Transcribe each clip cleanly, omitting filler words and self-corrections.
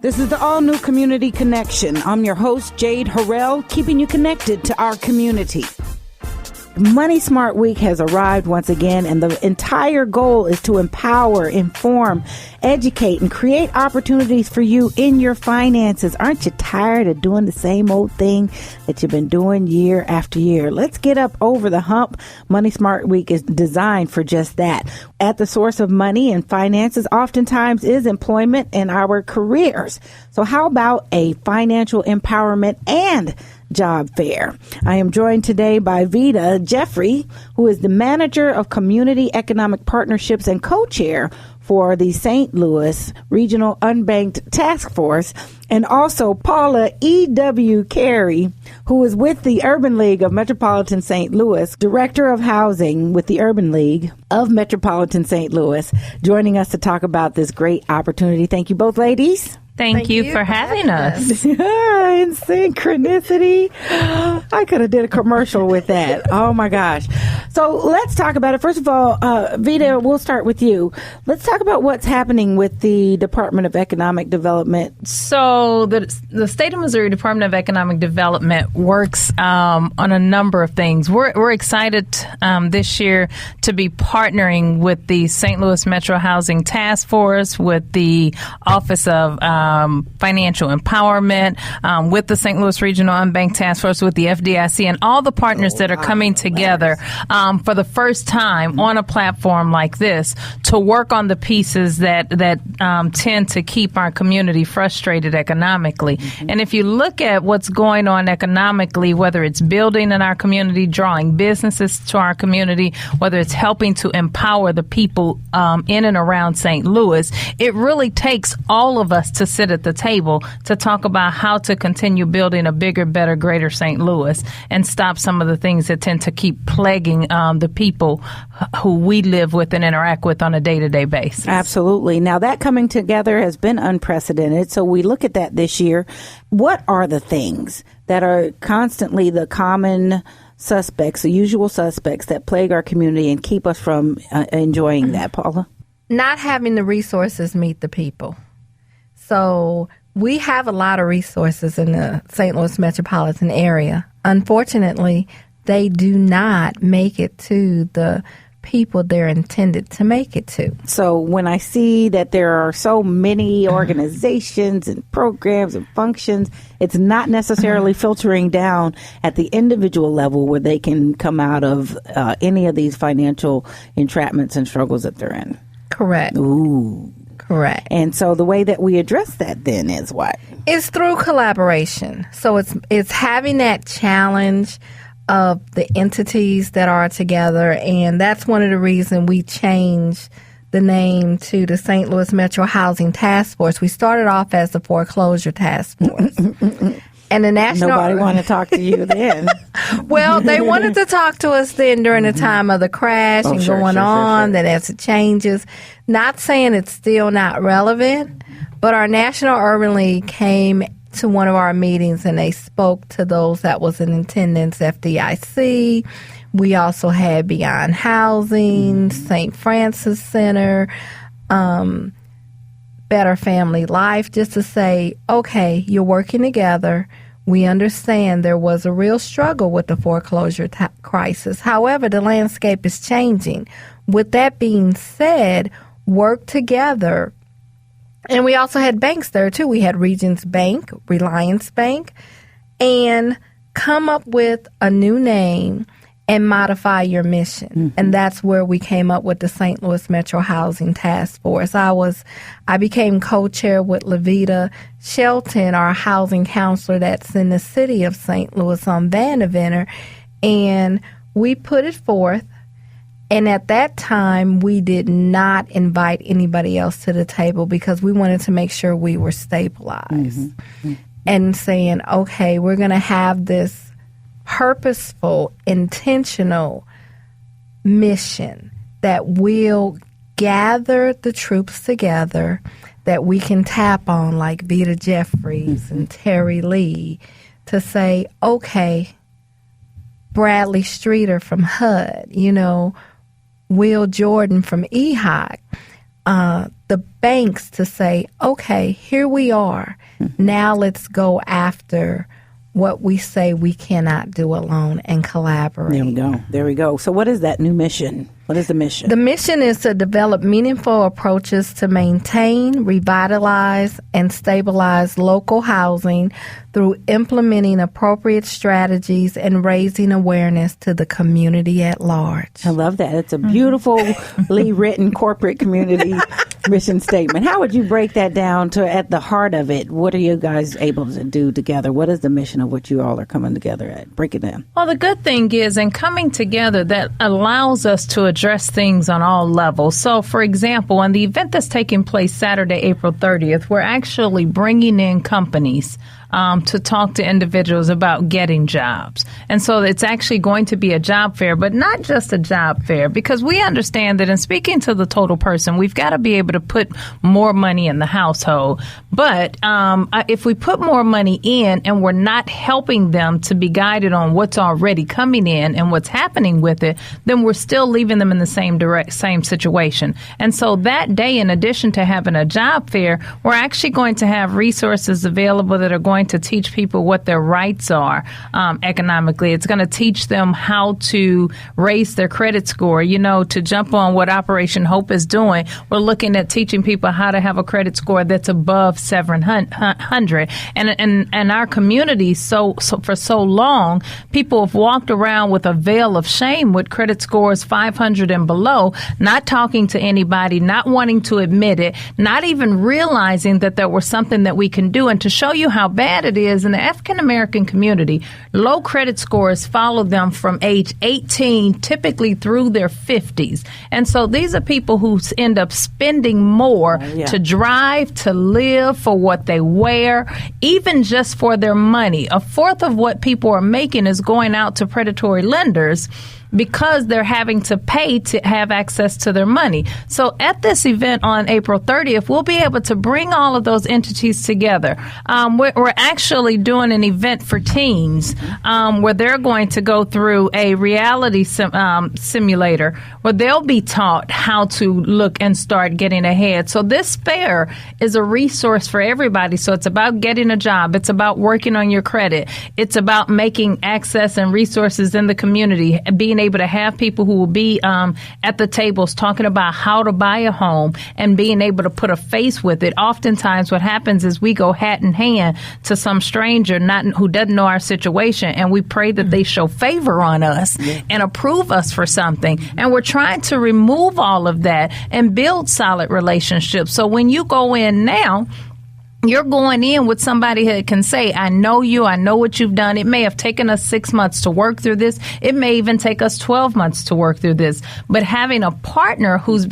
This is the all-new Community Connection. I'm your host, Jade Harrell, keeping you connected to our community. Money Smart Week has arrived once again, and the entire goal is to empower, inform, educate, and create opportunities for you in your finances. Aren't you tired of doing the same old thing that you've been doing year after year? Let's get up over the hump. Money Smart Week is designed for just that. At the source of money and finances oftentimes is employment and our careers. So how about a financial empowerment and job fair? I am joined today by Vita Jeffrey, who is the manager of community economic partnerships and co-chair for the St. Louis Regional Unbanked Task Force, and also Paula E.W. Carey, who is with the Urban League of Metropolitan St. Louis, Director of Housing with the Urban League of Metropolitan St. Louis, joining us to talk about this great opportunity. Thank you both, ladies. Thank you for having us. In synchronicity. I could have did a commercial with that. Oh, my gosh. So let's talk about it. First of all, Vita, we'll start with you. Let's talk about what's happening with the Department of Economic Development. So the State of Missouri Department of Economic Development works on a number of things. We're excited this year to be partnering with the St. Louis Metro Housing Task Force, with the Office of Financial Empowerment, with the St. Louis Regional Unbanked Task Force, with the FDIC, and all the partners that are coming together for the first time on a platform like this to work on the pieces that tend to keep our community frustrated economically. Mm-hmm. And if you look at what's going on economically, whether it's building in our community, drawing businesses to our community, whether it's helping to empower the people in and around St. Louis, it really takes all of us to sit at the table to talk about how to continue building a bigger, better, greater St. Louis and stop some of the things that tend to keep plaguing the people who we live with and interact with on a day-to-day basis. Absolutely. Now, that coming together has been unprecedented. So we look at that this year. What are the things that are constantly the common suspects, the usual suspects that plague our community and keep us from enjoying that, Paula? Not having the resources meet the people. So we have a lot of resources in the St. Louis metropolitan area. Unfortunately, they do not make it to the people they're intended to make it to. So when I see that there are so many organizations and programs and functions, it's not necessarily filtering down at the individual level where they can come out of any of these financial entrapments and struggles that they're in. Correct. Ooh. Correct. And so the way that we address that then is what? It's through collaboration. So it's having that challenge of the entities that are together, and that's one of the reasons we changed the name to the St. Louis Metro Housing Task Force. We started off as the Foreclosure Task Force. And the national... Nobody wanted to talk to you then. Well, they wanted to talk to us then during the time of the crash and going on, that as it changes. Not saying it's still not relevant, but our National Urban League came to one of our meetings and they spoke to those that was in attendance, FDIC. We also had Beyond Housing, St. Francis Center, Better Family Life, just to say, okay, you're working together. We understand there was a real struggle with the foreclosure crisis. However, the landscape is changing. With that being said, work together. And we also had banks there, too. We had Regions Bank, Reliance Bank, and come up with a new name and modify your mission. Mm-hmm. And that's where we came up with the St. Louis Metro Housing Task Force. I became co-chair with Levita Shelton, our housing counselor that's in the city of St. Louis on Vanderventer, and we put it forth. And at that time, we did not invite anybody else to the table because we wanted to make sure we were stabilized. Mm-hmm. And saying, okay, we're going to have this purposeful, intentional mission that will gather the troops together that we can tap on, like Vita Jeffries and Terry Lee, to say, okay, Bradley Streeter from HUD, Will Jordan from EHOC, the banks to say, okay, here we are. Now let's go after what we say we cannot do alone and collaborate. There we go. So what is that new mission? What is the mission? The mission is to develop meaningful approaches to maintain, revitalize, and stabilize local housing through implementing appropriate strategies and raising awareness to the community at large. I love that. It's a beautifully written corporate community mission statement. How would you break that down to at the heart of it? What are you guys able to do together? What is the mission of what you all are coming together at? Break it down. Well, the good thing is in coming together, that allows us to address things on all levels. So, for example, on the event that's taking place Saturday, April 30th, we're actually bringing in companies to talk to individuals about getting jobs. And so it's actually going to be a job fair, but not just a job fair, because we understand that in speaking to the total person, we've got to be able to put more money in the household. But if we put more money in and we're not helping them to be guided on what's already coming in and what's happening with it, then we're still leaving them in the same situation. And so that day, in addition to having a job fair, we're actually going to have resources available that are going to teach people what their rights are economically. It's going to teach them how to raise their credit score. You know, to jump on what Operation Hope is doing, we're looking at teaching people how to have a credit score that's above 700. And our community, so for so long, people have walked around with a veil of shame with credit scores 500 and below, not talking to anybody, not wanting to admit it, not even realizing that there was something that we can do. And to show you how bad it is in the African American community, low credit scores follow them from age 18, typically through their 50s. And so these are people who end up spending more to drive, to live, for what they wear, even just for their money. A fourth of what people are making is going out to predatory lenders because they're having to pay to have access to their money. So at this event on April 30th, we'll be able to bring all of those entities together. We're actually doing an event for teens where they're going to go through a reality simulator where they'll be taught how to look and start getting ahead. So this fair is a resource for everybody. So it's about getting a job. It's about working on your credit. It's about making access and resources in the community, being able to have people who will be at the tables talking about how to buy a home and being able to put a face with it. Oftentimes what happens is we go hat in hand to some stranger who doesn't know our situation, and we pray that they show favor on us and approve us for something. And we're trying to remove all of that and build solid relationships. So when you go in now, you're going in with somebody that can say, I know you, I know what you've done. It may have taken us 6 months to work through this. It may even take us 12 months to work through this. But having a partner who's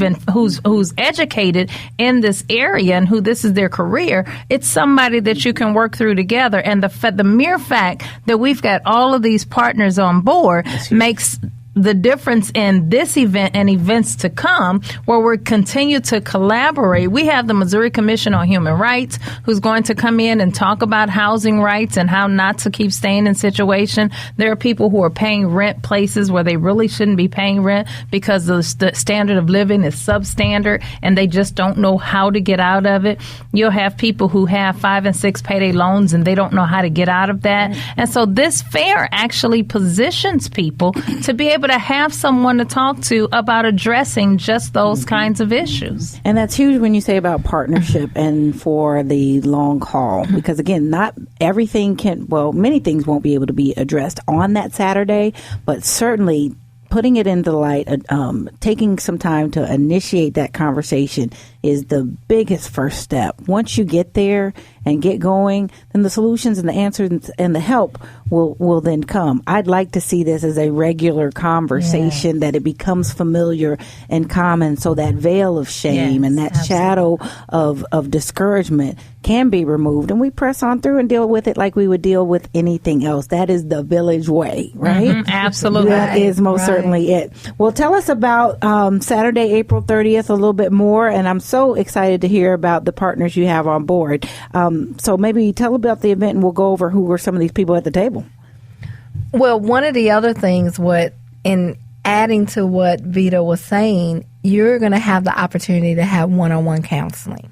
educated in this area and who this is their career, it's somebody that you can work through together. And the mere fact that we've got all of these partners on board makes the difference in this event and events to come, where we continue to collaborate. We have the Missouri Commission on Human Rights, who's going to come in and talk about housing rights and how not to keep staying in situation. There are people who are paying rent places where they really shouldn't be paying rent because the standard of living is substandard and they just don't know how to get out of it. You'll have people who have 5 and 6 payday loans and they don't know how to get out of that. And so this fair actually positions people to be able to have someone to talk to about addressing just those kinds of issues. And that's huge when you say about partnership and for the long haul, because again, not everything many things won't be able to be addressed on that Saturday, but certainly putting it into the light, taking some time to initiate that conversation is the biggest first step. Once you get there and get going, then the solutions and the answers and the help will then come. I'd like to see this as a regular conversation, that it becomes familiar and common, so that veil of shame and that shadow of discouragement can be removed, and we press on through and deal with it like we would deal with anything else. That is the village way, right? Mm-hmm, absolutely. That is most certainly it. Well, tell us about Saturday, April 30th a little bit more, and I'm so excited to hear about the partners you have on board. So maybe tell about the event, and we'll go over who were some of these people at the table. Well, one of the other things, in adding to what Vita was saying, you're going to have the opportunity to have one-on-one counseling.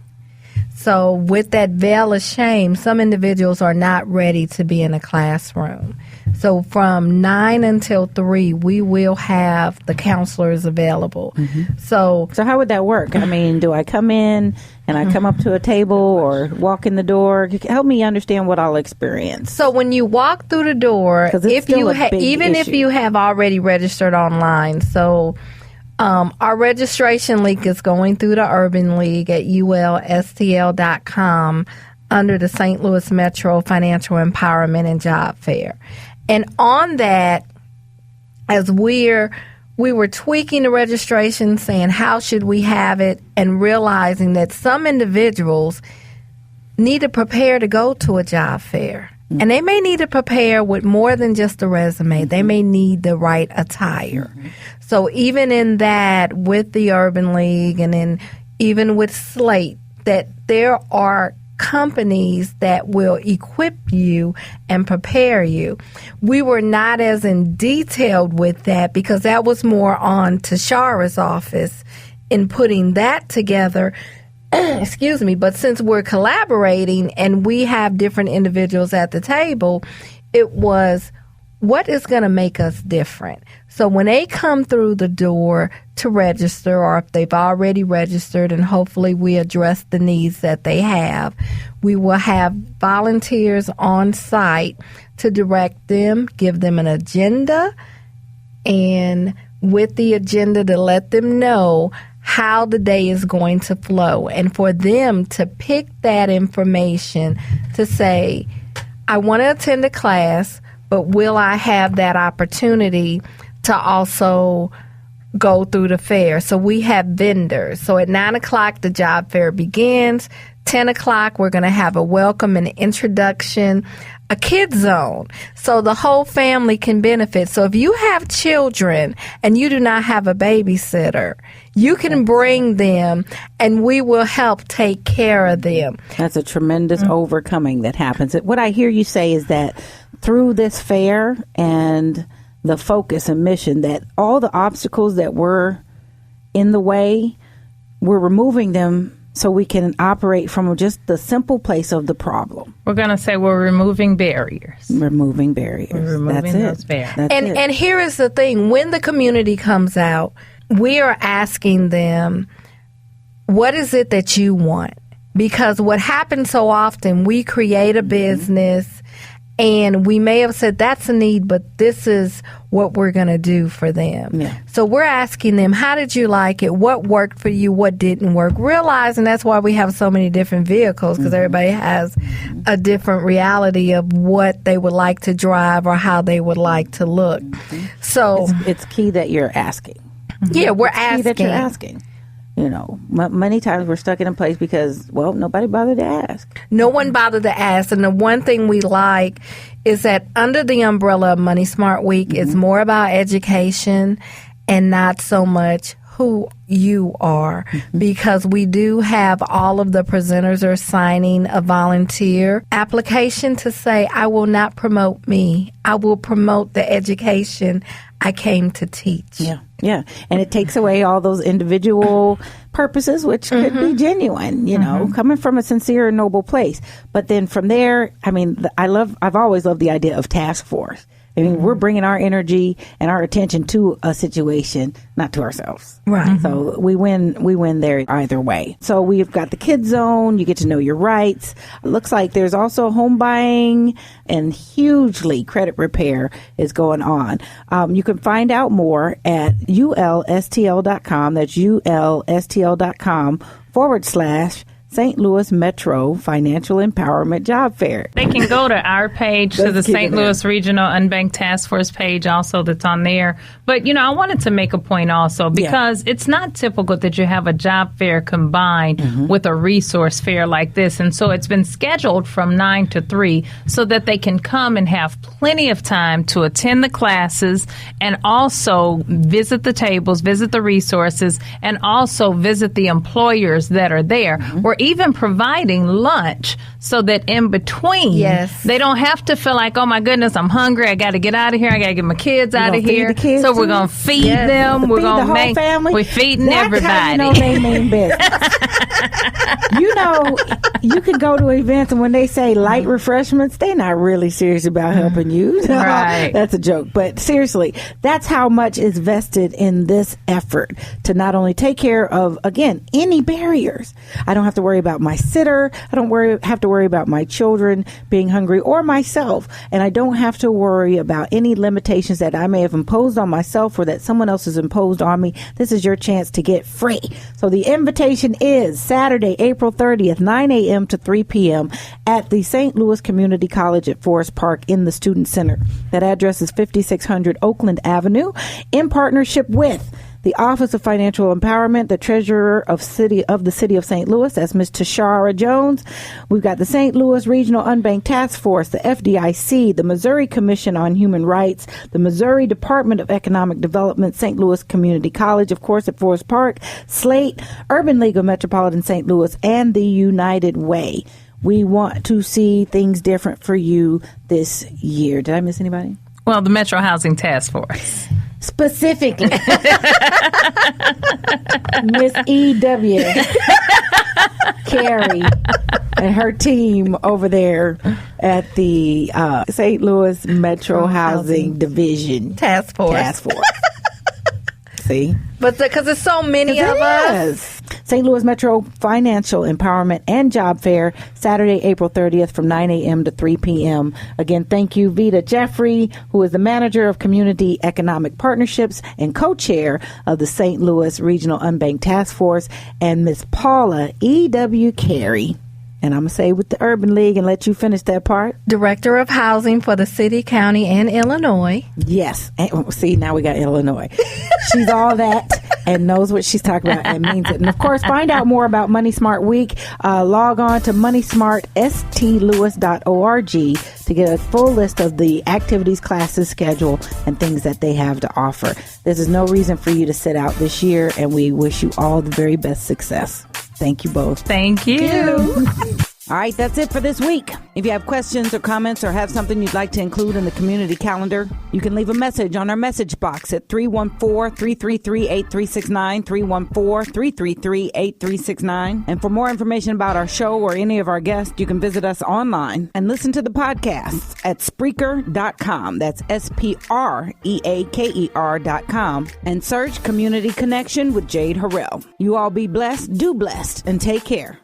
So with that veil of shame, some individuals are not ready to be in a classroom. So from 9 until 3, we will have the counselors available. So how would that work? I mean, do I come in and I come up to a table or walk in the door? Help me understand what I'll experience. So when you walk through the door, if you have already registered online, so our registration link is going through the Urban League at ulstl.com under the St. Louis Metro Financial Empowerment and Job Fair. And on that, as we were tweaking the registration, saying how should we have it, and realizing that some individuals need to prepare to go to a job fair. And they may need to prepare with more than just a resume. They may need the right attire. So even in that, with the Urban League and then even with Slate, that there are companies that will equip you and prepare you. We were not as in detailed with that because that was more on Tashara's office in putting that together. Excuse me, but since we're collaborating and we have different individuals at the table, it was what is going to make us different. So when they come through the door to register, or if they've already registered, and hopefully we address the needs that they have, we will have volunteers on site to direct them, give them an agenda, and with the agenda to let them know how the day is going to flow, and for them to pick that information to say, I want to attend a class, but will I have that opportunity to also go through the fair? So we have vendors. So at 9 o'clock, the job fair begins. 10 o'clock, we're going to have a welcome and introduction, a kids zone, so the whole family can benefit. So if you have children and you do not have a babysitter, you can bring them and we will help take care of them. That's a tremendous overcoming that happens. What I hear you say is that through this fair and the focus and mission, that all the obstacles that were in the way, we're removing them so we can operate from just the simple place of the problem. We're going to say we're removing barriers. Removing barriers. We're removing those barriers. And here is the thing. When the community comes out, we are asking them, what is it that you want? Because what happens so often, we create a business and we may have said that's a need, but this is what we're going to do for them. Yeah. So we're asking them, how did you like it? What worked for you? What didn't work? Realizing that's why we have so many different vehicles, because everybody has a different reality of what they would like to drive or how they would like to look. So it's key that you're asking. Yeah, we're asking. Key that you're asking. You know, many times we're stuck in a place because, well, nobody bothered to ask. No one bothered to ask. And the one thing we like is that under the umbrella of Money Smart Week, it's more about education and not so much who you are, because we do have all of the presenters are signing a volunteer application to say, I will not promote me. I will promote the education I came to teach. Yeah. And it takes away all those individual purposes, which could be genuine, you know, coming from a sincere and noble place. But then from there, I mean, I've always loved the idea of task force. I mean, we're bringing our energy and our attention to a situation, not to ourselves. Right. So we win there either way. So we've got the kids zone. You get to know your rights. It looks like there's also home buying, and hugely credit repair is going on. You can find out more at ulstl.com. That's ulstl.com/ St. Louis Metro Financial Empowerment Job Fair. They can go to our page, to the St. Louis Regional Unbanked Task Force page also that's on there. But, you know, I wanted to make a point also, because it's not typical that you have a job fair combined with a resource fair like this. And so it's been scheduled from 9 to 3 so that they can come and have plenty of time to attend the classes and also visit the tables, visit the resources, and also visit the employers that are there. We're even providing lunch so that in between, Yes. they don't have to feel like, oh my goodness, I'm hungry. I got to get out of here. I got to get my kids out of here. So we're going to feed them. We're going to make, family. we're feeding That's everybody. How you know they mean business. You know, you can go to events and when they say light refreshments, they're not really serious about helping you. Right. That's a joke. But seriously, that's how much is vested in this effort to not only take care of, again, any barriers. I don't have to worry about my sitter. I don't have to worry about my children being hungry or myself. And I don't have to worry about any limitations that I may have imposed on myself or that someone else has imposed on me. This is your chance to get free. So the invitation is Saturday, April 30th, 9 a.m. to 3 p.m. at the St. Louis Community College at Forest Park in the Student Center. That address is 5600 Oakland Avenue, in partnership with the Office of Financial Empowerment, the Treasurer of the City of St. Louis, that's Ms. Tashara Jones. We've got the St. Louis Regional Unbanked Task Force, the FDIC, the Missouri Commission on Human Rights, the Missouri Department of Economic Development, St. Louis Community College, of course, at Forest Park, Slate, Urban League of Metropolitan St. Louis, and the United Way. We want to see things different for you this year. Did I miss anybody? Well, the Metro Housing Task Force. Specifically, Miss E.W. Carey and her team over there at the St. Louis Metro Housing Division Task Force. See? But because there's so many of us. St. Louis Metro Financial Empowerment and Job Fair, Saturday, April 30th from 9 a.m. to 3 p.m. Again, thank you, Vita Jeffrey, who is the Manager of Community Economic Partnerships and co-chair of the St. Louis Regional Unbanked Task Force, and Miss Paula E.W. Carey. And I'm going to say with the Urban League and let you finish that part. Director of Housing for the city, county, and Illinois. Yes. And, see, now we got Illinois. She's all that and knows what she's talking about and means it. And, of course, find out more about Money Smart Week. Log on to moneysmartstlewis.org to get a full list of the activities, classes, schedule, and things that they have to offer. There's no reason for you to sit out this year, and we wish you all the very best success. Thank you both. Thank you. All right, that's it for this week. If you have questions or comments or have something you'd like to include in the community calendar, you can leave a message on our message box at 314-333-8369, 314-333-8369. And for more information about our show or any of our guests, you can visit us online and listen to the podcasts at Spreaker.com. That's Spreaker.com. And search Community Connection with Jade Harrell. You all be blessed, do blessed, and take care.